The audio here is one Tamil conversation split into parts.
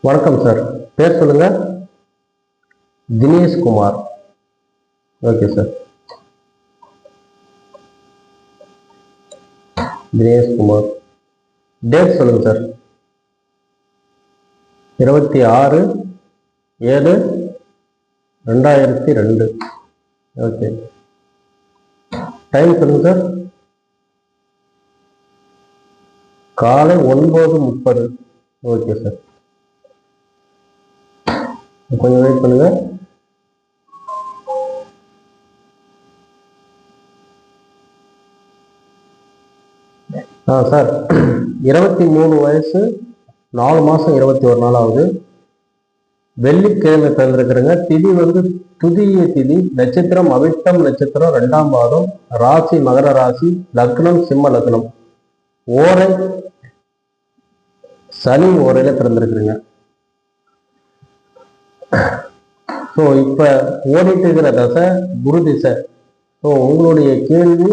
வணக்கம் சார். பேர் சொல்லுங்க. Dineshkumar. Okay sir. Dineshkumar. Date சொல்லுங்க சார். 26/7/2002. ஓகே. டைம் சொல்லுங்க சார். காலை 9:30. Okay sir. கொஞ்சம் வெயிட் பண்ணுங்க. சார், 23 வயசு, 4 மாசம் 21 நாள் ஆகுது. வெள்ளிக்கிழமை பிறந்திருக்கிறேங்க. திதி துதிய திதி, நட்சத்திரம் அவிட்டம் நட்சத்திரம், 2ஆம் பாதம், ராசி மகர ராசி, லக்னம் சிம்ம லக்னம், ஓரை சனி ஓரையில பிறந்திருக்கிறேங்க. ஸோ இப்போ ஓடிட்டு இருக்கிற தசை குரு திசை. ஸோ உங்களுடைய கேள்வி,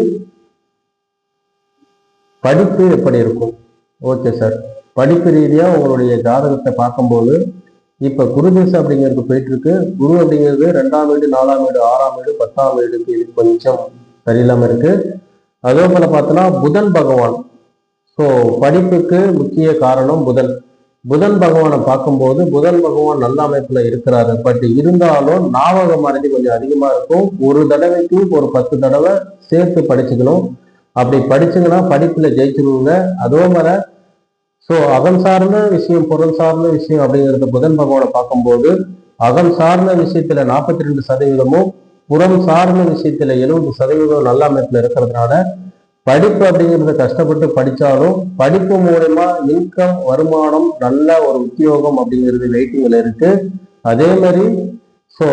படிப்பு எப்படி இருக்கும்? Okay sir. படிப்பு ரீதியாக உங்களுடைய ஜாதகத்தை பார்க்கும்போது இப்போ குரு திசை அப்படிங்கிறது போயிட்டு இருக்கு. குரு அப்படிங்கிறது 2ஆம் வீடு, 4ஆம் வீடு, 6ஆம் வீடு, 10ஆம் வீடுக்கு இது கொஞ்சம் சரியில்லாமல் இருக்கு. அதே போல பார்த்தோன்னா புதன் பகவான். ஸோ படிப்புக்கு முக்கிய காரணம் புதன். புதன் பகவானை பார்க்கும்போது புதன் பகவான் நல்ல அமைப்புல இருக்கிறாரு. பட் இருந்தாலும் ஞாபக மறதி கொஞ்சம் அதிகமா இருக்கும். ஒரு தடவைக்கு ஒரு 10 தடவை சேர்த்து படிச்சுக்கணும். அப்படி படிச்சுங்கன்னா படிப்புல ஜெயிச்சிருவீங்க. அதே மாதிரி ஸோ அகம் சார்ந்த விஷயம், பொருள் சார்ந்த விஷயம் அப்படிங்கிறது புதன் பகவானை பார்க்கும்போது அகம் சார்ந்த விஷயத்துல 42%, புறம் சார்ந்த விஷயத்துல 70% நல்ல அமைப்புல இருக்கிறதுனால படிப்பு அப்படிங்கிறத கஷ்டப்பட்டு படிச்சாலும் படிப்பு மூலமா இன்கம், வருமானம், நல்ல ஒரு உத்தியோகம் அப்படிங்கிறது வெயிட்டிங்ல இருக்கு. அதே மாதிரி ஸோ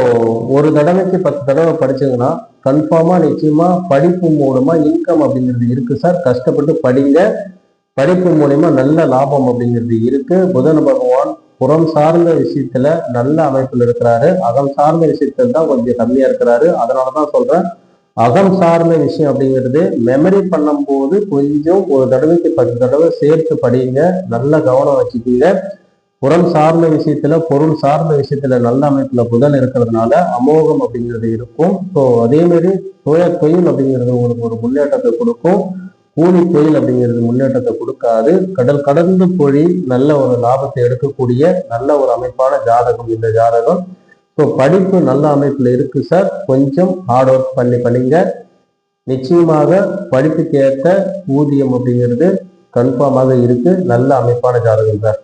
ஒரு தடவைக்கு 10 தடவை படிச்சீங்கன்னா கன்ஃபார்மா நிச்சயமா படிப்பு மூலமா இன்கம் அப்படிங்கிறது இருக்கு சார். கஷ்டப்பட்டு படிங்க. படிப்பு மூலமா நல்ல லாபம் அப்படிங்கிறது இருக்கு. புதன் பகவான் புறம் சார்ந்த விஷயத்துல நல்ல அமைப்புல இருக்கிறாரு. அகம் சார்ந்த விஷயத்துல தான் கொஞ்சம் கம்மியா இருக்கிறாரு. அதனாலதான் சொல்றேன், அகம் சார்ந்த விஷயம் அப்படிங்கிறது மெமரி பண்ணும் போது கொஞ்சம் ஒரு தடவைக்கு 10 தடவை சேர்த்து படிங்க. நல்ல கவனம் வச்சுக்கீங்க. புறம் சார்ந்த விஷயத்துல, பொருள் சார்ந்த விஷயத்துல நல்ல அமைப்புல புதன் இருக்கிறதுனால அமோகம் அப்படிங்கிறது இருக்கும். ஸோ அதே மாதிரி தொழில் அப்படிங்கிறது உங்களுக்கு ஒரு முன்னேற்றத்தை கொடுக்கும். கூலி தொழில் அப்படிங்கிறது முன்னேற்றத்தை கொடுக்காது. கடல் கடந்து போய் நல்ல ஒரு லாபத்தை எடுக்கக்கூடிய நல்ல ஒரு அமைப்பான ஜாதகம் இந்த ஜாதகம். ஸோ படிப்பு நல்ல அமைப்புல இருக்கு சார். கொஞ்சம் ஹார்ட் ஒர்க் பண்ணிங்க. நிச்சயமாக படிப்புக்கு ஏற்ற ஊதியம் அப்படிங்கிறது கன்ஃபார்மாக இருக்கு. நல்ல அமைப்பான ஜாதகம் சார்.